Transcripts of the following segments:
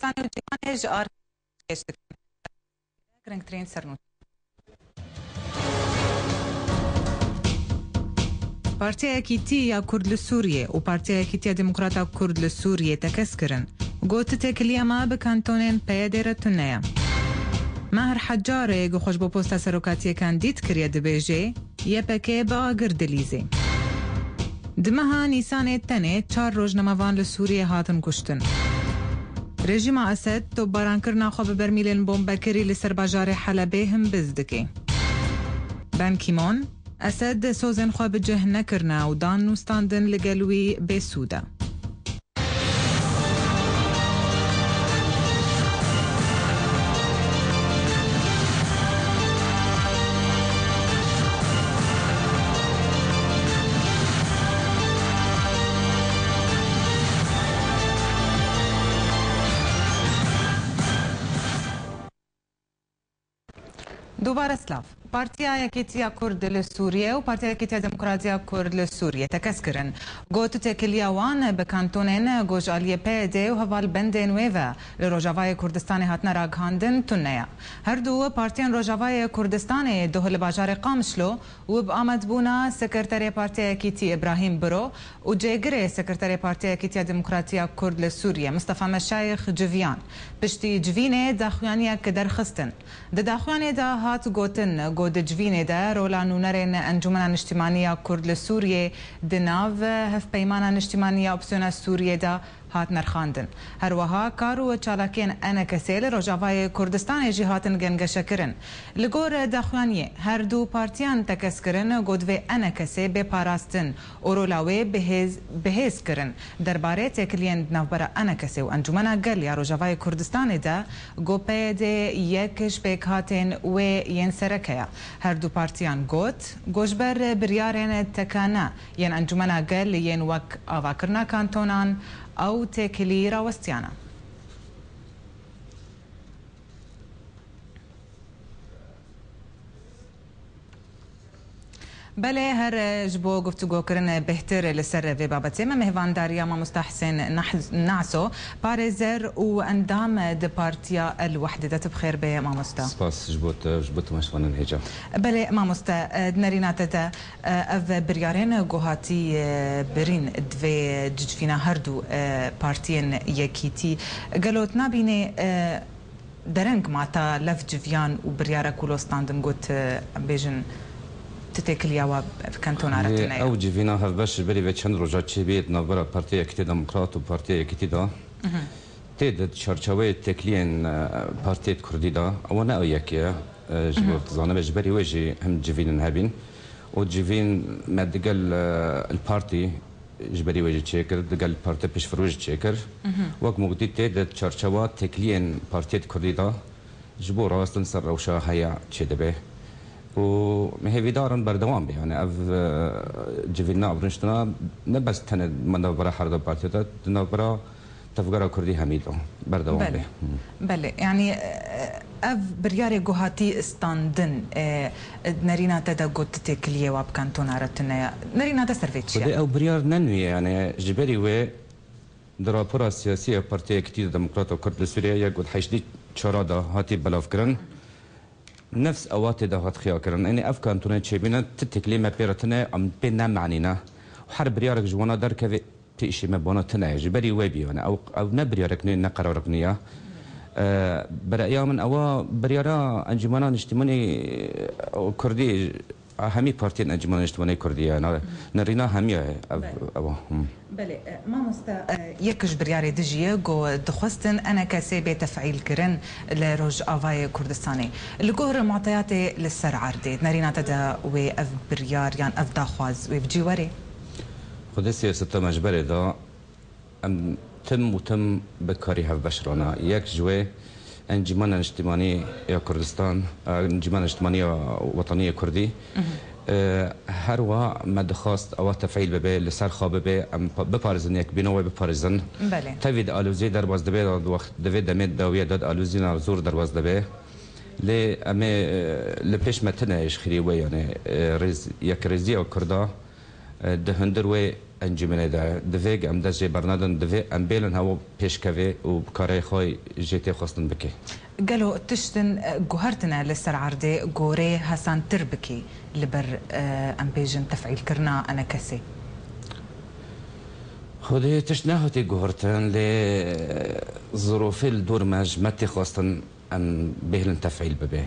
کردستانی و جیهانیش آر کرنگترین سرنوشت پارتیا یەکیتیە کورد لە سووریە و پارتیا یەکیتیە دموکراتا کورد لە سووریە تەکەسکردن گوت تێکلیەما بە کانتۆنێن پەیە تونەیە ماهر حەجارێ گوخۆش بۆ پۆستە سەرۆکاتیەکان دیت کردە دەبێژێ یەپەکێ بە ئاگر دلیزێ دمەها نیسانێ تەنێ 4 ڕۆژنەمەوان لە سووریە هاتن کوشتن رژیما ئەسەد تۆپبارانکردنا خۆ بە بەرمیلێن بۆمبەکری لەسەر باژارێ حەلەبێ هەم بز دکێ بان کیمۆن ئەسەد سۆزێن خۆ بجەه نەکردنا و دان نووساندن لەگەلوی بێسوودە دووبارە سلااف پارتیا یەکێتیە کورد لە سووریە و پارتیا یەکێتیە دموکراتیا کورد لە سووریە تەکەسکردن گوت تێکلیاوان بە کانتۆنێن گۆژالیە پێدێ و هەواڵ بەندێن وێڤە لە ڕۆژاوای کوردستانی هاتنە ڕاگەاندن تونەیە هەردوو پارتیان ڕۆژاوای کوردستانی دۆه لە باژارێ قامشلۆ و بە ئامەدبوونا سکرتەرێ پارتیا یەکێتی ئیبراهیم برۆ و جێگرێ سکرتەرێ پارتیا یەکێتیە دموکراتیا کورد لە سووریە مستەفا مەشایخ جڤیان پشتی جڤینێ داخوانیە کە دەرخستن داخوانێدا هات گوتن گۆدە جڤینێدا ڕۆلانونەرێن ئەنجومەنە نیشتیمانیە کورد لە سووریێ دناو هەفپەیمانە نیشتیمانیە ئۆپسیۆنە سووریێدا هات نرخاندن هەروەها کار و چالاکێن ئەنە کەسێ لە ڕۆژاوای کوردستانێژی هاتن گەنگەشەکردن لە گۆرە داخوانیە هەردوو پارتیان تەکەسکردن گۆدوێ ئەنە کەسێ بێپاراستن ئۆرۆلاوێ بەهێزکردن دەربارەی تێکلیێن ناوبەرە ئەنە کەسێ و ئەنجومەنە گەل یا ڕۆژاوای کوردستانێدا گۆپەیەدێ یەکش پێک هاتێن وێ یەن سەرەکەیە هەردوو پارتیان گوت گۆشبەر بریارێن تەکانە یەن ئەنجومەنە گەل یەن وەک ئاواکردنا کانتۆنان ئەو تێکلی ڕاوەستیانە بەڵێ هەرش بۆ گفتوگۆکردن بهتر لەسەر vê بابەتێ me mêvandariya mamosta Hüseyn Naso parêzer û endam di partiya El Wehdê de bixêr bê mamosta سپاس ji bo temaşvanên hêja بەڵێ mamosta dinêrîna te de ev biryarên gohatî birîn divê cicvîna herdû partiyên yekîtî gelot nabîne dereng mata lev civiyan û biryara kulostandin got bêjin تتكليا بكانتونا رتنايا او جيفينا هفباش بري بچند روجا چبيت نوبرا بارتيا كتي ديمقراط و بارتيا كتي دا تيد شرچوي تكلين بارتيت كردي دا وانا يكيا جبرت زانه بجبري وجي هم جيفين هابين و جيفين مدقل البارتي جبري وجي تشيكر دقل البارتي بيش فروج تشيكر وك مقدي تيد شرچوا تكلين بارتيت كردي دا جبور راستن سر روشا هيا تشدبه و مهویدارن بردوام به يعني اف جوینا برنشتنا نه بس تن منابرا هر دو پارتیات منابرا تفکر کردی حمیدو بردوام به بله يعني اف برياري جوهاتي استاندن نرينا تدا قلت تكليه واب كانتونا رتنا نرينا تسرفيتش يعني او بريار ننوي يعني جبري و درابورا سياسيه بارتيه كتير ديمقراط كرد لسوريا يقول حيشدي شرادا هاتي بلافكرن نفس اوقات ده هات خيار كرن اني افكار تونه تشبينا تتكلي ما بيرتنا ام بينا معنينا وحرب ريارك جوانا در كفي تيشي ما بونا تنا جبري ويبي انا او نبريارك نقرارك نيا برايا من او بريارا انجمانا اجتماعي كردي همي بارتين انجمانا اجتماعي كرديه انا نرينا همي او بله ما مستا يكش برياري دجيه جو دخستن انا كسبه تفعيل كرن لروج افاي كردستاني الجوهر معطياتي للسر عردي نرينا تدا واف بريار يعني اف داخواز وبجيوري خد سياسه مجبره دا ام تم بكاري هف بشرنا يك جوي انجمن اجتماعي يا كردستان انجمن اجتماعي وطنيه كردي هر وا مدخواست او تفعیل ببه لسر خواب به بپارزن یک بینو و بپارزن بله تاوید آلوزی در باز دبه وقت دوید دمید داویه داد آلوزی نازور در باز دبه لی اما لپیش متنه اش خیری و یعنی رز یک رزی و کردا ده هندر و انجمن دا دفيق ام دجي برنادن دفي ام بيلن هاو بيشكافي وبكاري خوي جيتي خاصن بكي قالوا تشتن جوهرتنا لسر عردي جوري حسن تربكي لبر ام بيجن تفعيل كرنا انا كسي خودي تشناهوتي جوهرتن لظروف الدور ماجمتي خاصن ام بيلن تفعيل ببه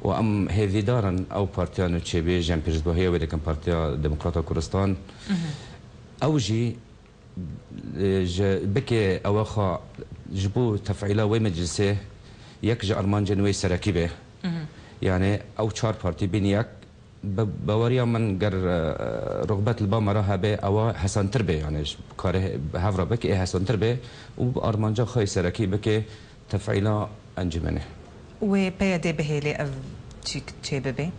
وام هذي دارن او بارتيانو تشيبي جام بيرزبوهيه ولكن بارتيا ديمقراطية كردستان اوجي بكي اواخا جبو تفعيلا وي مجلسه يك ارمان جنوي سراكيبه يعني او تشار بارتي بينيك بوريا من قر رغبه البامره هبه او حسن تربه يعني كاره هافرا بكي حسن تربه وارمان جا خي سراكي بكي تفعيلا انجمنه وبيدي بهيلي اف تشيبي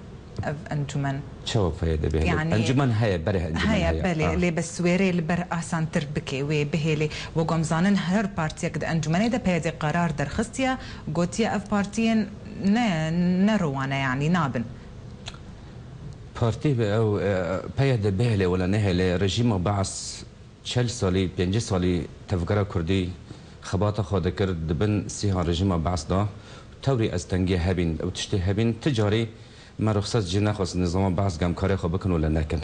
اف انجمن شو فايده به يعني انجمن هي بره انجمن هي بله لي بس ويري لبر احسن تربكي وي بهلي وقمزانن هر بارتي قد انجمن ده بيدي قرار درخستيا قوتيا اف بارتين نروانا يعني نابن بارتي او بيده بهله ولا نهله رجيم بعث شل صلي بينجي صلي تفكر كردي خباطه خود كرد دبن سيها رجيم بعث دا توري استنجي هبين او تشتي هبين تجاري ما رخصت جينا خاص نظام بعض قام كاري خبكن ولا نكن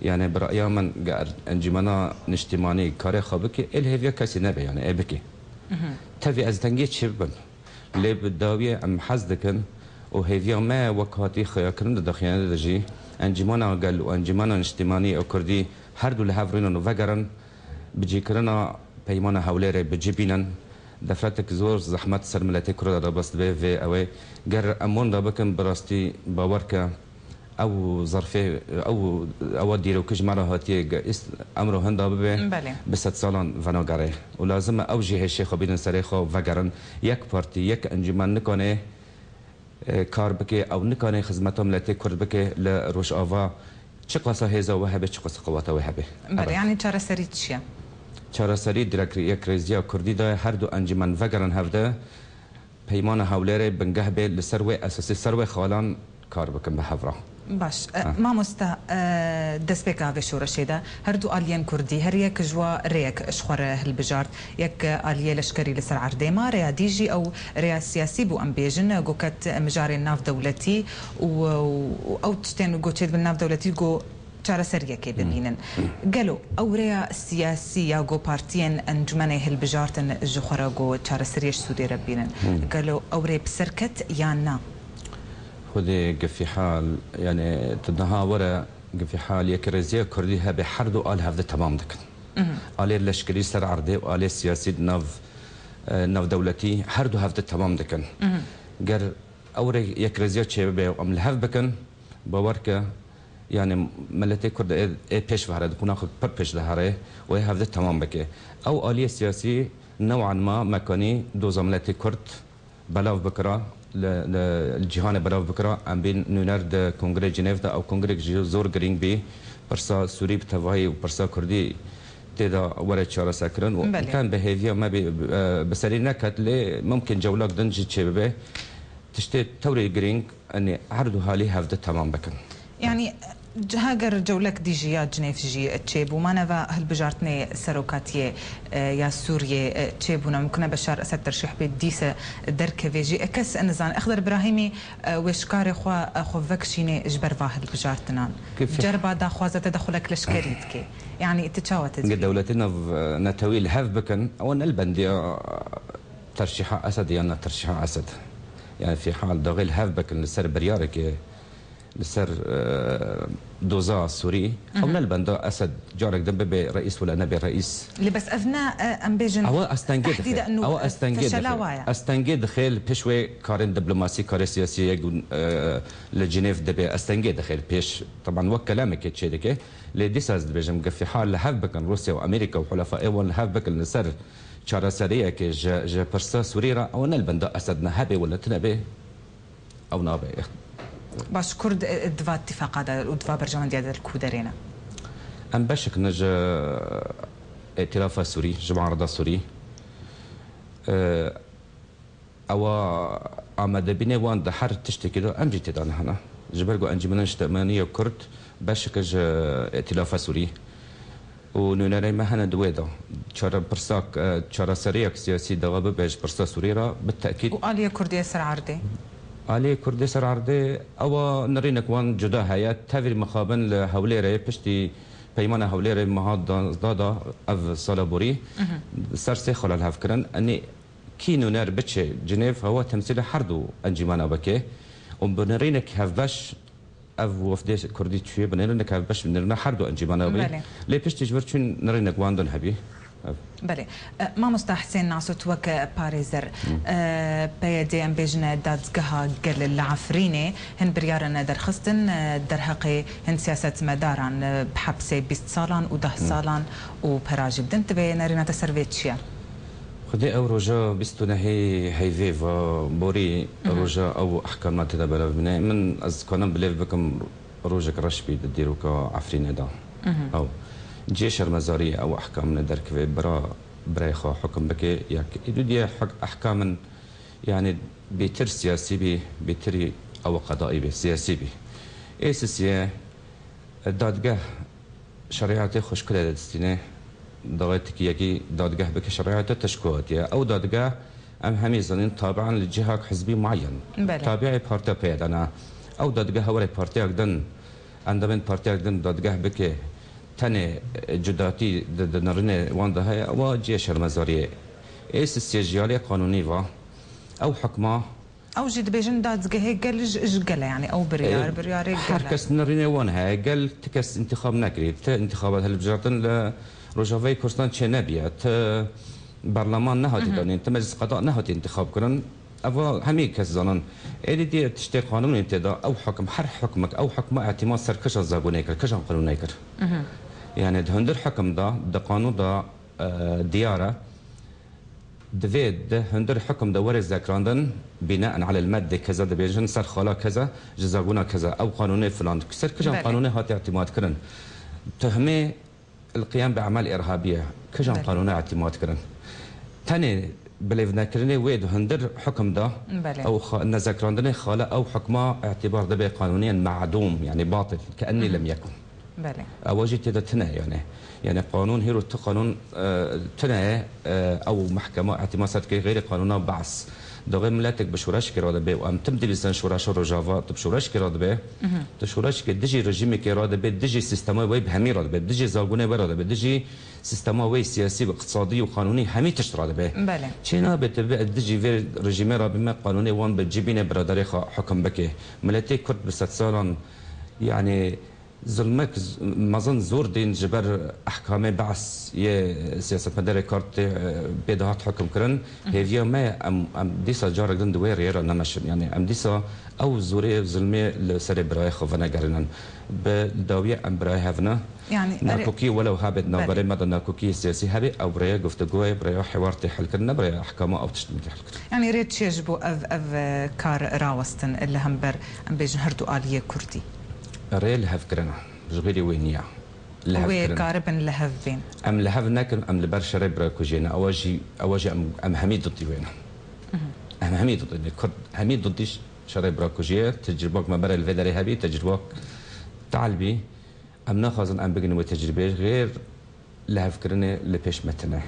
يعني برأيي من انجمنا نجتماني كاري خبكي الهيفيا كاسي نبي يعني ابكي تبي ازدنجي تشبن لي بالداويه ام حزدكن وهيفيا ما وكاتي خياكن دخيان دجي انجمنا قال وانجمنا نجتماني او كردي هردو لهافرين وفقرن بجي كرنا بيمانه حوليري بجيبينن دفرتك زور زحمت سرملتي كرة بس في اوي جر امون دابكن براستي باوركا او ظرفي او ديرو كج مره هاتي امره هندا ببه بس سالان فناغاري ولازم اوجه الشيخ بين سريخو فغرن يك بارتي يك انجمان نكونه كار بكي او نكونه خدمتهم لتي كرد بكي لروش افا چقاسا هيزا وهبه چقاسا قواتا وهبه بله يعني چرا سريتشيا چارەسەری یەکرێزیە کوردی دا هەردوو ئەنجمەن ڤەگەرن هەفتە پەیمانە هەولێرێ بنگەه بێت لەسەر وێ ئەساسی سەر وێ خاڵان کار بکەن بە هەڤڕا باش مامۆستا دەستپێکاوێ شۆڕەشێدا هەردوو ئالیەن کوردی هەر یەک ژوا ڕێک شخوارە هەلبژارد یەک ئالیە لەشکری لەسەر عەردێما ڕێیا دیژی ئەو ڕێیا سیاسی بوو ئەم بێژن گۆکەت مژارێ ناودەوڵەتی و ئەو تشتێن گۆچێت بن ناودەوڵەتی گۆ چارە سەریەکێ ببینن گەلو ئەورەیە سیاسی یا گۆ پارتیەن ئەنجومەنەی هەلبژارتن ji xwe re got çareseriyê Sûdê re bînin gelo ewrê bi ser ket yan na خذي في حال يعني تدها ورا في حال يكرزيه كردي هبه حردو قال هذا تمام دكن عليه لشكري سر عرضي وعليه سياسي ناف دولتي حردو هذا تمام دكن قال اوري يكرزيه شباب ام الهف بكن باوركا يعني ملتي كرد اي بيش فهرد كنا خد بر بيش دهاره وهي هذا تمام بكي او آلية سياسي نوعا ما مكاني دو زملتي كرد بلاف بكرة للجهان بلاف بكرة ام بين نونرد كونغري جنيف دا او كونغري زور جرينج بي برسا سوري بتواهي وبرسا كردي تدا ورا تشارة ساكرن وكان بهيفيا ما بسالي نكت لي ممكن جولاك دنجي تشبه تشتي توري جرينج اني عرضوا هالي هذا تمام بكن يعني هاجر جولك ديجيات جنيف جي تشيب وما نفا هالبجارتني سروكاتيه يا سوريا تشيبونا ممكن بشار اسد ترشيح بالديسه دركه فيجي اكس انزان اخضر ابراهيمي وشكاري خو فكشيني جبر فاه البجارتنا جربا دا خوازه تدخلك لشكريتك يعني تتشاوت دولتنا نتوي الهف بكن او البنديه ترشيح اسد يعني ترشيح اسد يعني في حال دغيل هف بكن لسر بريارك لسر دوزا سوري او نلبندا اسد جارك دم رئيس ولا نبي رئيس اللي بس اثناء امبيجن او استنجد او استنجد خيل بيشوي كارن دبلوماسي كار سياسي لجنيف دبي استنجد خيل بيش طبعا وكلامك تشيدك لديساز بيجم في حال هافبكن روسيا وامريكا وحلفاء اول هافبكن لسر شارع سريع كي جا برسا سوريرا او نلبندا اسدنا هبي ولا تنبي او نابي باش كرد ادفا اتفاق هذا ودفا برجمان ديال الكودرينا ام باشك نج ائتلاف سوري جماعه رضا سوري او امد بيني وان دحر تشتكي ام جيت انا هنا جبرجو انجمنا اجتماعيه كرد باشك ائتلاف سوري ونونري ما هنا دويدا شارع برساك شارع سريك سياسي دوابه بيج برسا سوريرا بالتأكيد وآلية كردية سر عردي آلية كردية سر عردي أو نرينك وان جدا هيا تافر مخابن لهوليري بشتي بيمانة هوليري مهاد دادا أف صالبوري سرسي خلال هفكرن أني كي نونر بتشي جنيف هو تمثيل حردو أنجمانا بكي وبنرينك هفبش اف وفد كردي تشوي بنرنك باش بنرنا حردو انجمانا بي لي بيشتي جبرتشن نرنك واندن هبي بله ما مستحسن نعصت وك باريزر بيدي ام بيجنا دادزقها قل العفريني هن بريارنا در خستن در حقي هن سياسة مداران بحبسي 20 سالان و 10 سالان و براجي بدن تبي نرينا تسرفيتشيا خدي او رجا بستنا هي فيفا بوري رجا او احكامات تدبر من از كونم بليف بكم روجك رشبي ديرو كعفرينه دا او جيش المزارية او احكام ندرك برايخا حكم بكي ياك دي احكام يعني بيتر سياسي بي بيتري او قضائي بي سياسي بي اساسيه دادگاه شريعتي خوش كده دستينه ضغطك يجي دادگاه بك شريعته تشكواتيا او دادگاه ام همي زنين طابعا لجهه حزبي معين تابعي بارتي بيدنا او دادگاه وري بارتي اقدن عندما بارتي اقدن دادگاه بك تاني جداتي نرنه وانده هي او جيش المزاريه اس السجياليه قانوني و او حكمه او جد بيجن دادگاه قال يعني او بريار حركس نرنه وانها قال تكس انتخاب نكري انتخابات هالبجاتن روجافي كردستان چه نبيت برلمان نهاتی دانین مجلس قضاء نهاتی انتخاب کنن اول همه کس زنان ایدی دی تشتی قانون انتدا او حکم هر حکمك او حکم اعتماد سر کشان زبونه کر کشان قانون کر يعني هندر حكم ده قانون ده دياره دوید هندر حكم ده ورز ذكراندن بناء على الماده كذا ده بيجن سر خلا كذا جزاگونا كذا او قانون فلان سر كجان قانون هاتی اعتماد کرن تهمه القيام باعمال ارهابيه كجان قانون اعتماد کرن تاني بليفنا كرني ويد هندر حكم ده او نذكراندن خلا او حكمه اعتبار ده قانونيا معدوم يعني باطل كاني لم يكن بله اواجي تدا تنا يعني قانون هيرو قانون تنا او محكمه اعتمادات كي غير قانون بعث دغه ملاتك بشوراش كراده به وام تمدي لسان شوراش رجاوا بشوراش كراده به تشوراش كدجي رجيم كراده به دجي سيستما وي بهمي راده به دجي زاغونه براده به دجي سيستما وي سياسي واقتصادي وقانوني همي تشراده به بله چينا بتبع دجي في رجيم را بما قانوني وان بجيبين برادري حكم بكي ملاتي كرد بست سالان يعني ظلمك مازن زور دين جبر احكام بعث يه سياسه مدار كارت بدهات حكم كرن هي ما ام ديسا جارك دن دوير يرا نمشن يعني ام ديسا او زوري ظلمي لسري براي خوفنا قرنن بداويه ام براي هفنا يعني ناكوكي ولو هابد نبري مدى ناكوكي سياسي هابي او براي گفتگو براي حوار تحل كرن براي احكام او تشتم تحل كرن يعني ريت يجبو اف كار راوستن اللي هم بر ام بيجن هردو آلية كردي ريل هفكرنا جغيري وينيا وي قاربن لهفين ام لهفناك ام لبرشري براكوجينا اواجي ام حميد ضدي وين ام حميد ضدي كرد حميد ضديش شري براكوجيه تجربك ما برا الفيدري هبي تجربك تعلبي ام ناخذ ام بقني وتجربه غير لهفكرني لبيش متنا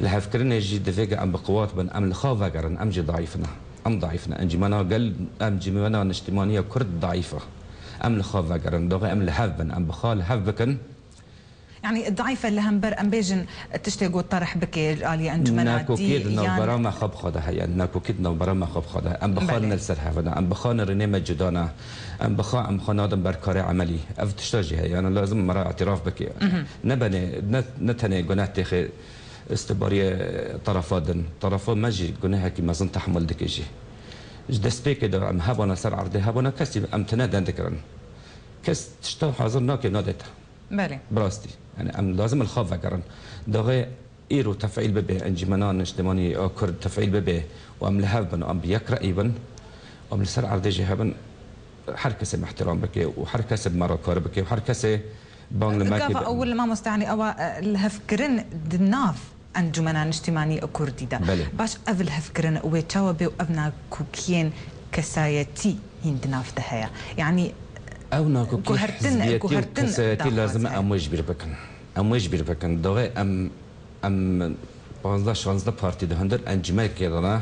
لهفكرني جي دفيق ام بقوات بن ام لخافا قرن ام جي ضعيفنا ام ضعيفنا انجمانا قل ام جمانا نجتمانيه كرد ضعيفه ام لخاف قرن دوغي ام لحفبن ام بخال حفبكن يعني الضعيفه اللي هم بر ام بيجن تشتيقوا طرح بكي الالي انجمنات ناكو كيد نبرا ما خب خدها يعني ناكو كيد نبرا ما خب خدها ام بخال نلسر حفنا ام بخال رنيمه جدانا ام بخا ام خنادم بركاري عملي اف تشتاجي هي يعني لازم مرا اعتراف بكي نبني نتني جنات تخي استباريه طرفات ماجي جناها كي ما زن تحمل دكيجي دستي كده ام هبنا سر عرضي هبنا كسي ام تنادى ذكرن كس تشتو حاضر ناكي نادتها بله براستي يعني ام لازم الخاف قرن دغه ايرو تفعيل ببي انجمنان اجتماعي كرد تفعيل ببي وام لهبن ام بيقرا ايبن ام لسر عرضي جهبن حركه محترم بكي وحركه بمره كربكي وحركه بان لماكي اول ما مستعني او الهفكرن دناف انجمنا اجتماعي كردي دا باش افل هفكرن ويتشاوبي وابنا كوكين كسايتي هندنا في دهيا يعني او ناكو كوهرتن كسايتي لازم اموج بيربكن ام ويش بير بكن دوغي ام 15 16 بارتي ده هندر انجمه كده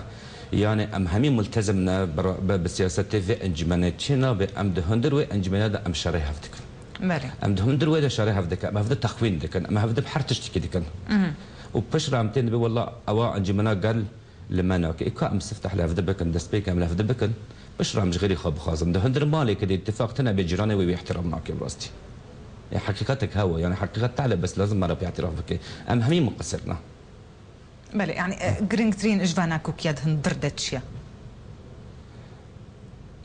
يعني ام همي ملتزمنا بالسياسه في انجمنه تشينا ام ده هندر و انجمنه ده ام شري هفتك بله ام ده هندر و ده شري هفتك ام هفد تخوين دكن ام هفد بحرتشتكي دكن وبشرا امتين والله اوا انجمنه قال لما كا ام استفتح لهفد بكن دسبيك ام لهفد بكن بشرا مش غير خاب خازم ده هندر مالي كده اتفاقتنا بجيراني ويحترمنا كي براستي يعني حقيقتك هو يعني حقيقة تعلى بس لازم مرة باعترافك ام همي مقصرنا بله يعني جرينغترين اجفاناكو كياد هندردتشيا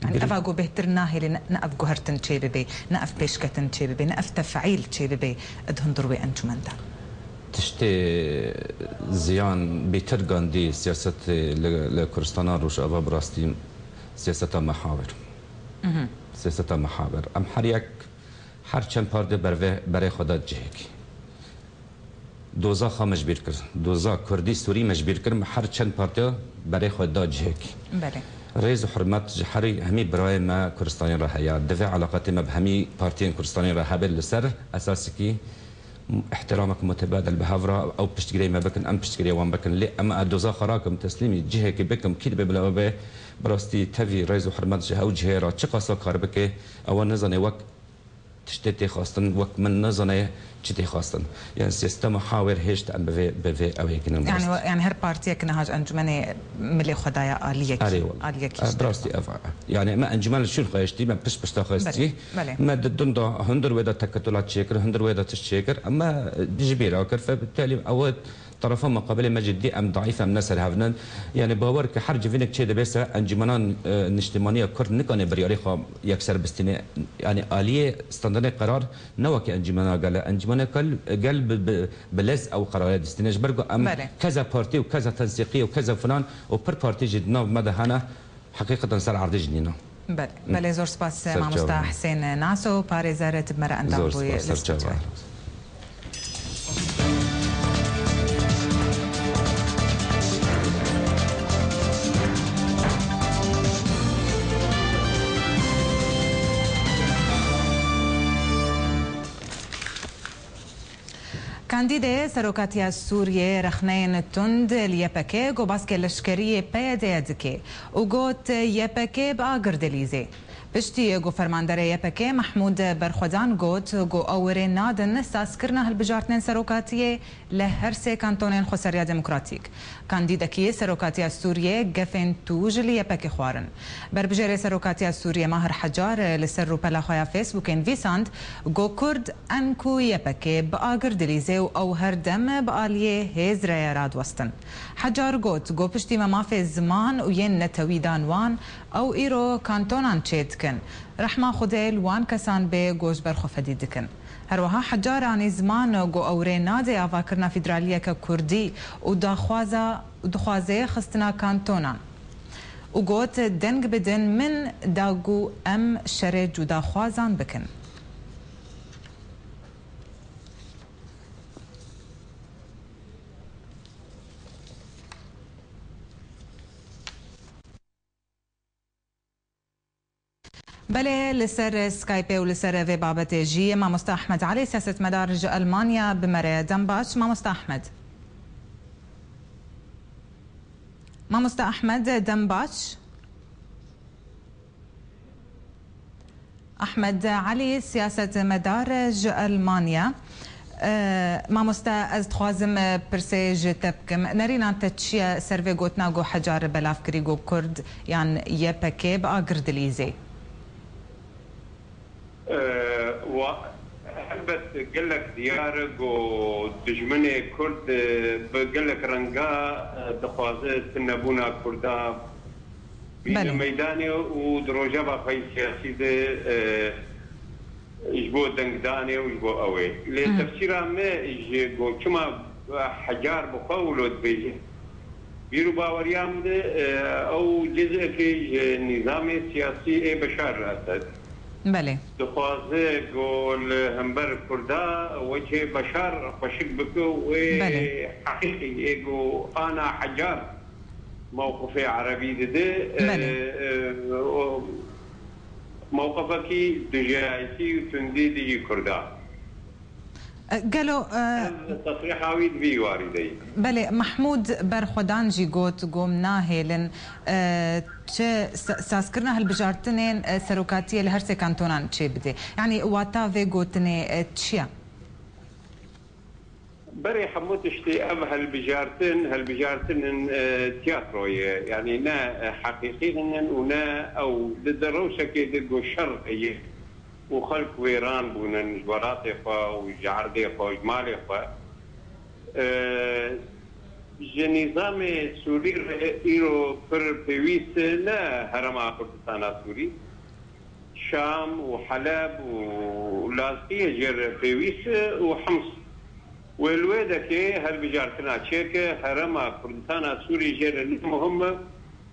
يعني افاقو بهترناهي لنقف جوهرتن تشيبي نقف بيشكتن تشيبي نقف تفعيل تشيبي ادهندروي انجمنتا تشتي زيان بيترغان دي سياسة لكردستان روش ابا براستي سياسة محاور سياسة محاور ام حريك هر چند پارده برای خدا جهکی دوزا خا مجبور کرد دوزا کردی سوری مجبور کرد هر چند پارده برای خدا جهکی بله رئیس حرمت جحری همی برای ما کردستانی را هیا دفع علاقات ما بهمی پارتین کردستانی را هبل لسر اساسی کی احترامك متبادل بهافرا او بشتغري ما بكن ام بشتغري وان بكن لي اما دوزا خراكم تسليمي جهك بكم كيد ببلا براستي تفي رئيس حرمت جه او جهرا چقاسا کار بك او نزنه وقت تشتتي خاصن وقت من نظنه تشتي خاصن يعني سيستم محاور هيشت ام بفي او هيك يعني هر بارتي كنا هاج انجمني ملي خدايا اليك اليك براستي افا يعني ما انجمن شو خايشتي ما بش تاخستي ما دندو هندر ودا تكتلات شيكر هندر ودا تشيكر اما بجبيره كر فبالتالي او طرفا مقابله مجدي ام ضعيفه من نسر هافنن يعني باور كحرج فينك تشي دبس انجمنان نجتمانيه كرد نكانه برياري خا يكسر بستني يعني اليه استندني قرار نوك انجمنا قال انجمنا قال بلز او قرارات استناج برغو ام كذا بارتي وكذا تنسيقيه وكذا فلان وبر بارتي جدنا مدى هنا حقيقه سر عرض جنينا بله زور سپاس ما مستا حسين ناسو باريزارت بمرا اندام بوي كانديدا سروكاتيا سوريا رخنين تند الياباكي جو باسكي لشكريه بيديادكي وغوت ياباكي باغردليزي بشتي جو فرماندري ياباكي محمود برخودان غوت جو اورين نادن ساسكرنا هالبجارتين سروكاتيه لهرسي كانتونين خسريا ديمقراطيك كانديدا كي سروكاتيا سوريا غفين توج الياباكي خوارن بربجري سروكاتيا سوريا ماهر حجار لسرو بلا خويا فيسبوكين فيساند جو كرد انكو ياباكي باغردليزي او هردم باليه هزريا راد وستن حجار غوت جو بشتي ما في زمان وين نتوي دانوان او ايرو كانتونان تشيدكن رحمه خديل وان كسان بي جوج برخو فديدكن هروها حجار عن زمان جو اورين نادي افاكرنا فيدراليه كردي ودخوازه خستنا كانتونان وقوت دنگ بدن من داغو ام شري جدا خوازان بكن بله لسر سكايبي ولسر في بابت جي ما مستا احمد علي سياسة مدارج المانيا بمرة دنباش ما مستا احمد ما مستا احمد دنباش احمد علي سياسة مدارج المانيا ما مستا از تخوازم برسيج تبكم نرينا تتشيا سرفي قوتنا قو حجار بلافكري قو كرد يعني يبكي باقردليزي وحبت قال لك ديارك ودجمني كرد قال لك رنقا دخوازه تنبونا كردا بين ميداني ودروجبا في سياسي ده يجبو دنقداني ويجبو اوي لتفسيرها ما يجبو كما حجار بقولوا بيجي بيرو باوريام ده او جزء في نظام سياسي بشار اسد بله دخوازه قول همبر كردا وجه بشار فشك بكو وحقيقي يقول انا حجار موقفي عربي ده موقفك دجايتي وتندي دي كردا قالوا تصريحاوي في واردي بله محمود برخدان جي قوت قوم ناهلن ساسكرنا هالبجارتنين سروكاتيه لهرسي كانتونان تشي بدي يعني واتا في قوتني تشيا بري حمود اشتي ام هالبجارتن تياترويه يعني نا حقيقيا ونا او للدروشه كيدقوا شرقيه وخلق ويران بونا جبراتي خوا وجعردي خوا وجمالي خوا نظام سوري إيرو بر بيويس لا هرما كردستان سوري شام وحلب ولازقية جر بيويس وحمص والويدة كي هالبجارتنا تشيك هرما كردستان سوري جر مهمة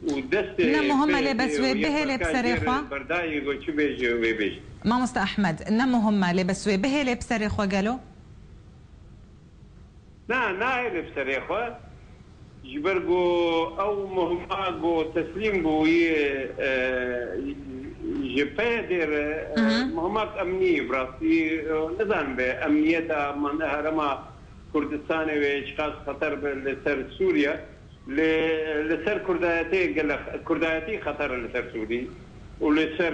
ودست نمهم لبس وبه لبسريخوا برداي يقول شو بيجي وبيجي ما مست أحمد نمهم لبس وبه لبسريخوا قالوا نا لبسريخوا جبرقو او مهماقو تسليم بو جبادر مهمات امنيه براسي نظام بامنيتها من هرما كردستان واشخاص خطر لسر سوريا لسر كردايتي خطر لسر سوري ولسر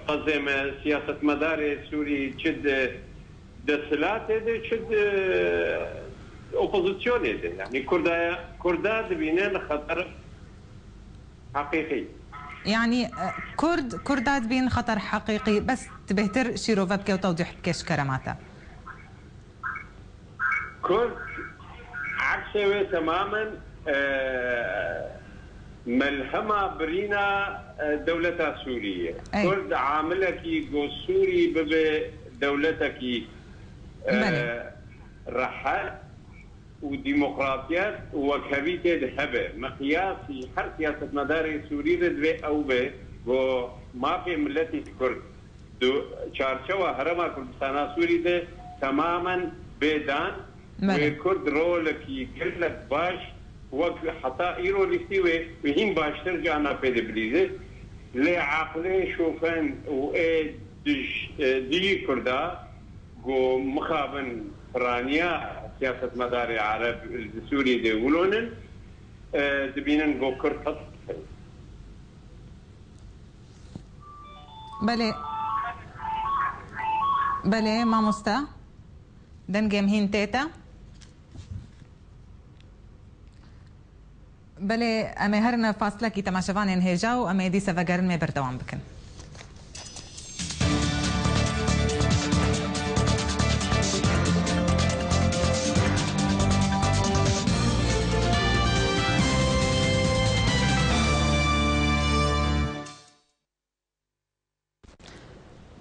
قزم سياسه مدار سوري تشد دسلات تشد اوبوزيسيون يعني كردا دبينين خطر حقيقي يعني كردات بين خطر حقيقي بس تبهتر شيروفا بكي وتوضيح بكيش كراماتا كرد عكسه تماما ملهمة برينا دولتها سورية كرد عاملك جو سوري بدولتك رحال وديمقراطيات وكبيتة ذهبة مقياسي حر سياسة مداري سوري ردوي أو به وما في ملتي كرد شارشوا هرما كردستان سوري ده تماما بيدان وكرد رولكي كلك باش وحتى إيرو لستيوي وهين باش ترجع نافذ بليزة لعقله شوفن وإيه دي كردا جو مخابن فرانيا سياسة مدار عرب سوريا دولونن دبينن جو كرد بله ما مستا دنجم هين تيتا بله امي هرنا فاصله كي تماشوان انهجاو امي دي سفاگرن مي بردوام بكن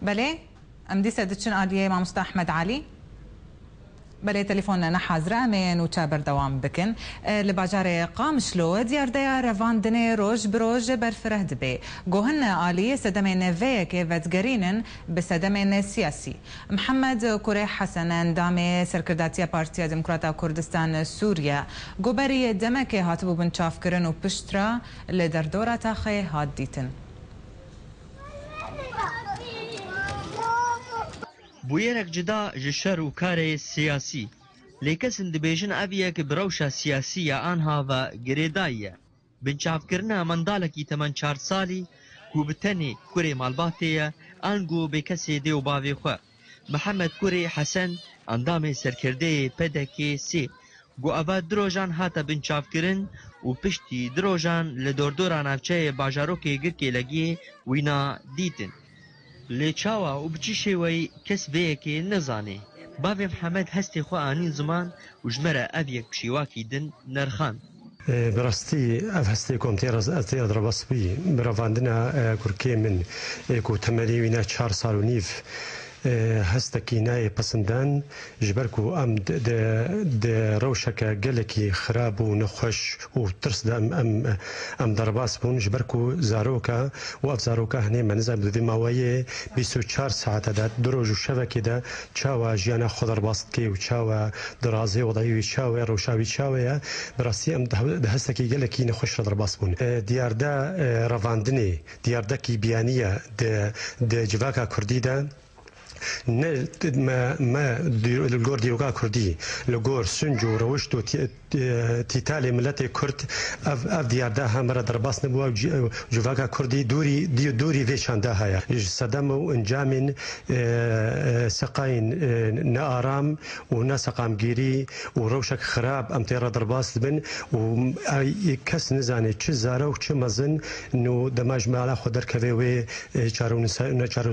بله ام دي سدتشن آلية مع مستر أحمد علي بله تليفوننا نحازرة من وتشابر دوام بكن لباجارة قام شلو ديار ديار رفان دني روج بروج برفره دبي جوهن آلية سدمين فيك فتقرينن بسدمين سياسي محمد كوري حسن دامي سركرداتيا بارتيا ديمقراطيا كردستان سوريا جوبري دمك هاتبو بنشاف كرن وبشترا لدردورة تاخي هاديتن بویرک جدا جشر و کار سیاسی لیکسن دبیجن اویک بروشا سیاسی آنها و گریدایه بنچاف کرنا مندالکی 84 سالی کو بتنی کوری مالباتیه آنگو به کسی دیو باوی خو محمد کوری حسن اندام سرکرده پدکی سی گو اوا دروجان هاتا بنچاف کرن و پشتی دروجان لدوردوران افچه باجاروکی گرکی لگی وینا دیتن لچاوا و بچی شوی کس بیکی نزانه باوی محمد هستی خو آنین زمان و جمره اویک بشیواکی دن نرخان براستی اف هستی کمتر از درباس بی براواندنا کرکی من کو تمری وینا 4 سال و نیف هستکی نای پسندن جبرکو ام د روشک گلکی خراب و نخوش و ترس ام درباس بون جبرکو زاروکا و اف زاروکا هنی منزل بدی ماوی 24 ساعت داد دروج و شبکه دا چاوا جیانا خود درباست کی و چاوا درازی وضعی چاوا روشاوی چاوا براستی ام د هستکی گلکی نخوش درباس بون دیاردا رواندنی دیاردا کی بیانیه د جواکا کردی دا ما الجور ديوغا كردي الجور سنجو روشتو تيتالي ملتي كرد اف ديار داها مرة درباس نبوا جوفاكا كردي دوري فيشان داها صدموا انجامين سقاين نارام ونا سقام جيري وروشك خراب امتيرا درباس بن وكاس نزاني تشزارو تشمزن انه دماج مالا خدر كفيوي چارون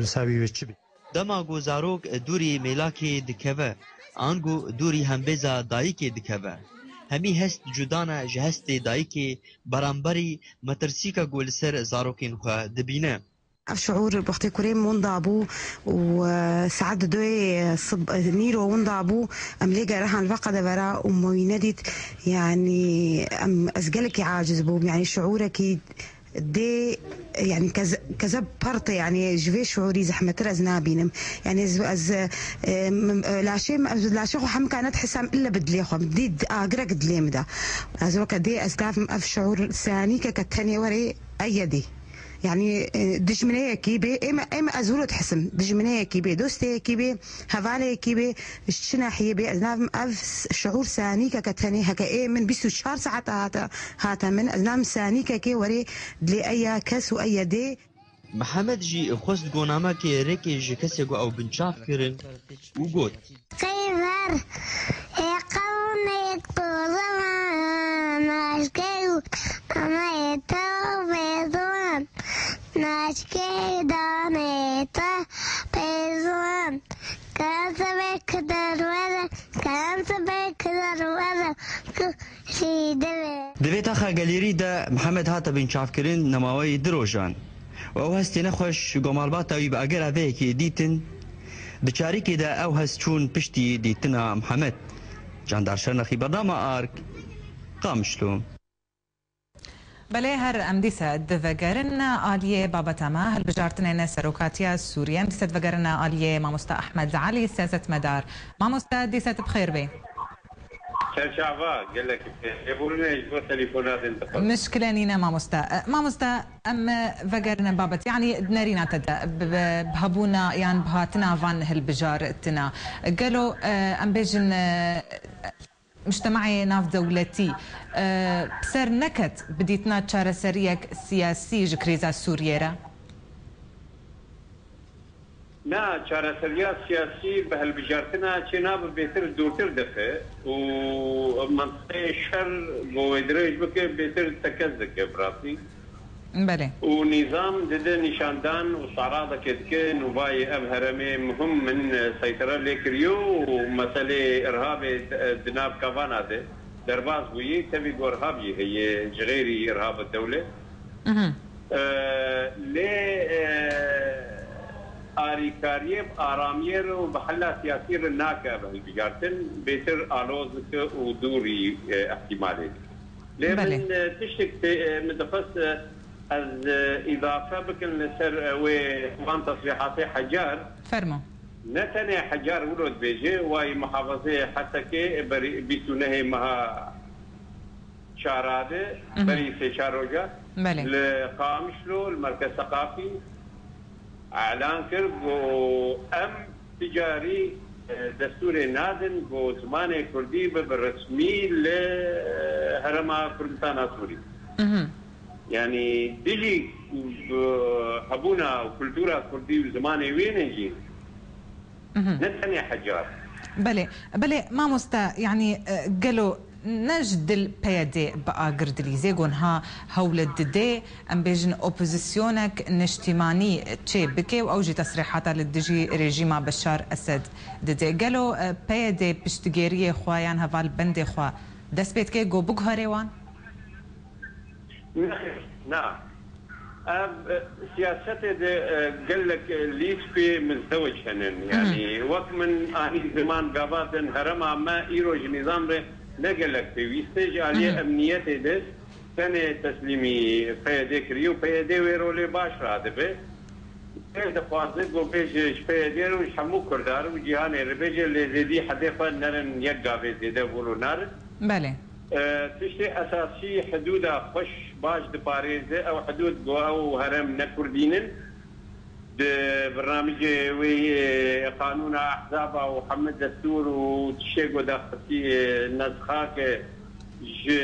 ساوي وچبي دما گوزاروک دوری میلاکی دکوه آنگو دوری همبزا دایکی دکوه همی هست جدانا جهست دایکی برانبری مترسیکا گولسر زاروکین خواه دبینه شعور بوقت كريم وندابو وسعد دوي صب نيرو وندابو ام لقى رهان الفقد برا ومويندت يعني ام ازقلك عاجز بو يعني شعورك دي يعني كذا برطة يعني جوي شعوري زحمة رزنابينم يعني از لا شيء هم كانت حسام الا بدلي خو بدي اقرا قدلي مدا از وقت دي استاف اف شعور ثاني كتاني وري ايدي يعني دجمنيه كيبي اما ازولو تحسم دجمنيه كيبي دوستي كيبي هفالي كيبي شناحيه بي ازنام اف شعور ثاني كتاني هكا من بيسو شهر ساعات هاتا من ازنام ثاني كي وري دلي اي كاس واي دي محمد جي خوست گوناما كي ريكي جي كسيغو او بنشاف كرن وقول كيفر يقوني طولما ناشكيو اما يتوبيزون ناشكي دانيتا بيزون كان سبك دروازة كان سبك دروازة كشي دويت اخا قاليري دا محمد هاتا بنشاف كرن نماوي دروجان و هستی نخوش گمالبات اوی با اگر اوه که دیتن بچاری که دا او هست چون پشتی دیتنا محمد جاندار شرنخی برنامه آرک قامشلوم بله هر امدیسه دفگرن آلیه بابتما هل بجارتنین سروکاتیا سوریا امدیسه دفگرن آلیه ماموستا احمد علي سیاست مدار ماموستا دیسه بخیر بی شعبا قال لك يقولون يجبوا تليفونات انت مشكلة نينا ماموستا أم فقرنا بابت يعني دنارينا تدا بهبونا يعني بهاتنا فان هالبجار تنا قالوا أم بيجن مجتمعي ناف دولتي بسر نكت بديتنا تشار سريك سياسي جكريزا سوريرا نا چارەسەریات سیاسی بە هەلبژارتنا چێنا بێتر دوورتر دەکە و منطقەی شەر بۆ وەی درێژ بکە بێتر تەکەس دەکە بڕاستی و نیزام دەدە نیشاندان و ساڕا دەکێتکە نوڤای ئەم هەرەمێ مهم من سەیتەرە لێ کردیۆ و مەسەلەی ئەرهابێ دناب کاڤانا دێ دەرباز بوویی تەوی گۆرهابی هەیە جغێری ئەرهاب الدەولێ لێ آریکاریه آرامیه رو به حل سیاسی رو ناکه به هلبجارتن بهتر آلوز و دوری احتمالی لیکن تشتک مدفس از اضافه بکن لسر و وان تصریحات حجار فرما نتنه حجار ولود بیجه وای محافظه حتی که بیتونه مها شاراده بری سه شاروجا لقامشلو المركز الثقافي اعلان کرد و ام تجاری دستور نادن و زمان کردی به رسمی لهرم کردستان سوری يعني ديجي حبونا وكلتورا كردي وزمان وين نجي نتني حجار بله ما مستا يعني قالوا نجد البيادي بقى قردلي زيقون ها هولد دي ام بيجن اوبوزيسيونك نشتماني تشي بكي واوجي تصريحاتها للدجي ريجيما بشار اسد دي قالوا بيادي بشتغيريه خوايان هفال بندي خوا دس بيت كي جو بوك هريوان نعم سياسته قال لك ليش في مزدوج هنن يعني وقت من اني زمان قاباتن هرما ما ايروج نظام نقل لك في ويستيج عليه امنيته دس سنه تسليمي فيدي كريو فيدي ويرولي باش رادبه هذا فاصل جو بيج فيدي وشمو كردار وجهان ربيج اللي زيدي حديقه نرن يقابي زيده بولو نار بله تشتي اساسي حدودها خوش باش دباريزه او حدود او هرم نكردينن برنامج قانون احزاب وحمد دستور وتشيك وداختي نسخاك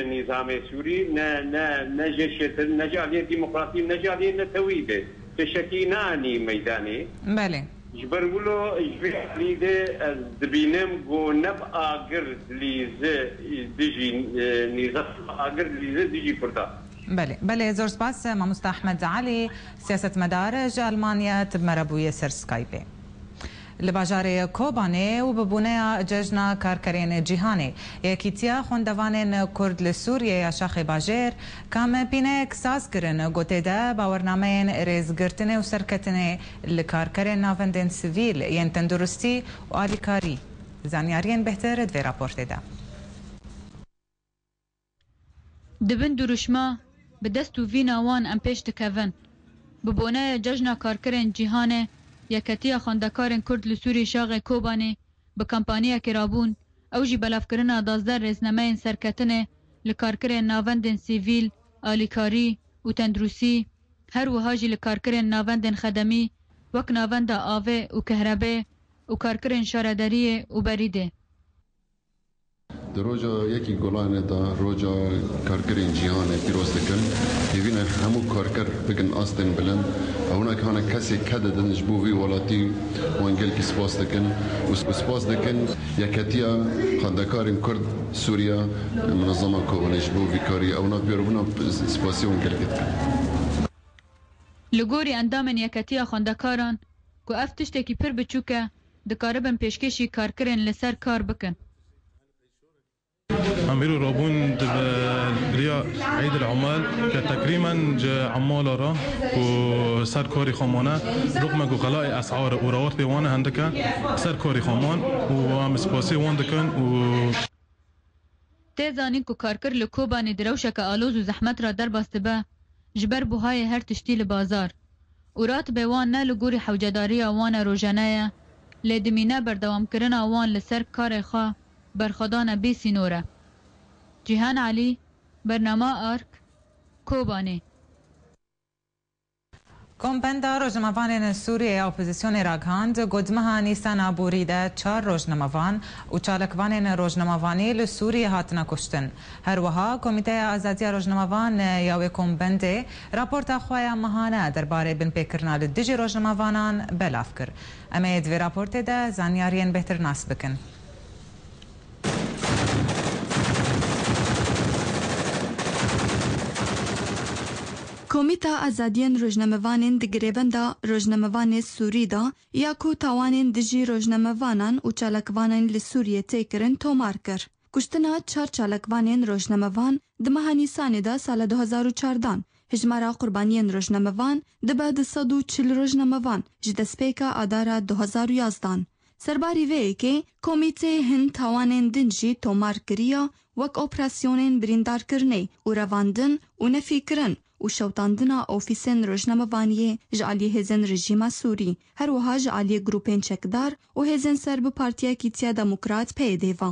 نظام سوري نجا عليه ديمقراطي نجا عليه نتويده تشكيناني ميداني بله جبرولو جبريده دبينم جو نبقى قرد ليزه ديجي نظام قرد ليزه ديجي فردا بله زور سپاس مامۆستا ئەحمەد عەلی سیاست مەدارج ئەلمانیا تبمەرە بوویە سەر سکایپێ لە باژارێ کۆبانێ و ببوونەیە جەژنا کارکەرێن جیهانێ یەکیتیا خوێندەوانên کورد لە سووریە یا شاخی باژێر کامە پینەیەک سازکردن گوتێدا باوەڕنامەیەن رێزگرتنێ و سەرکەتنێ لە کارکەرێن ناوەندên سڤیل یەن تەندروستی و ئالیکاری زانیاریên بهتر دوێ راپۆرتێدا دبن دروشما bi dest û vîna wan em pêş dikevin. Bi boneya cejna karkerên cîhanê, Yeketiya Xwendekarên Kurd li Sûrî Şaxê Kobanê bi kampaniyekê rabûn, ew jî belavkirina 12 rêznameyên serketinê li karkerên navendên sîvîl, alîkarî û tendrûsî, her wiha jî li karkerên navendên xedemî, wek navenda avê û kehrebê û karkerên şaredariyê û berîdê. Di roja yekî golanê da roja karkerên cîhanê pîroz dikin, hêvîne hemû karker bikin astên bilind, hewnek hane kesê kedidin ji bo vî welatî wan gelkî spas dikin û spas dikin Yeketiya Xwendekarên Kurd Sûriya Minezama Kobanê ji bo vî karî ewna pêrobûna spasî wan gelkî dikin. Li gorî endamên Yeketiya Xwendekaran ku ev tiştekî pir biçûk e, dikaribin pêşkêşî karkerên li ser kar bikin. عم بيقولوا رابون بريا عيد العمال كتكريما عمال را وسر كاري خامانه رغم غلاء اسعار ورواتب وانا هندك سر كاري خامان وعم سپاسي واندكن و تزانين کو کارکر li Kobanê direwşeka aloz û zehmet ra derbastibe ji ber buhayê her tiştî li bazar û ratibê wan ne li gorî hewcedariya wan e rojane ye lê dimîne berdewamkirina wan li ser karê xwe berxwedana bê sînor e. Cihan Ali, Bernama Ark, Kobanê. Kompenda rojnamavanên Sûriyê opozîsyonê ragihand godmeha Nîsana Borî de 4 rojnamavan û çalekvanên rojnamavanî li Sûriyê hatine kuştin. Her wiha Komîteya Azadiya Rojnamavan ya wê Kompendê raporta xwe ya mehane derbarê binpêkirina li dijî rojnamavanan belav kir. Em ê divê raportê de zanyariyên bêhtir nas bikin. Komîta Azadiyên Rojnamevanên di girêbenda Rojnamevanê Sûrî da ya ku tawanên dijî rojnamevanan û çalakvanên li Sûriyê tê kirin tomar kir. Kuştina 4 çalakvanên rojnamevan di meha Nîsanê da sala 2014 hejmara qurbaniyên rojnamevan dibe 240 rojnamevan ji destpêka adara 2011. Serbarî vê yekê komîteyê hin tawanên din jî tomar kiriya wek operasyonên birîndarkirinê û revandin û nefîkirin û şewtandina ofîsên rojnamevaniyê ji aliyê hêzên rejîma Sûrî, her wiha ji aliyê grûpên çekdar û hêzên ser bi Partiya Yekîtiya Demokrat pêdêva.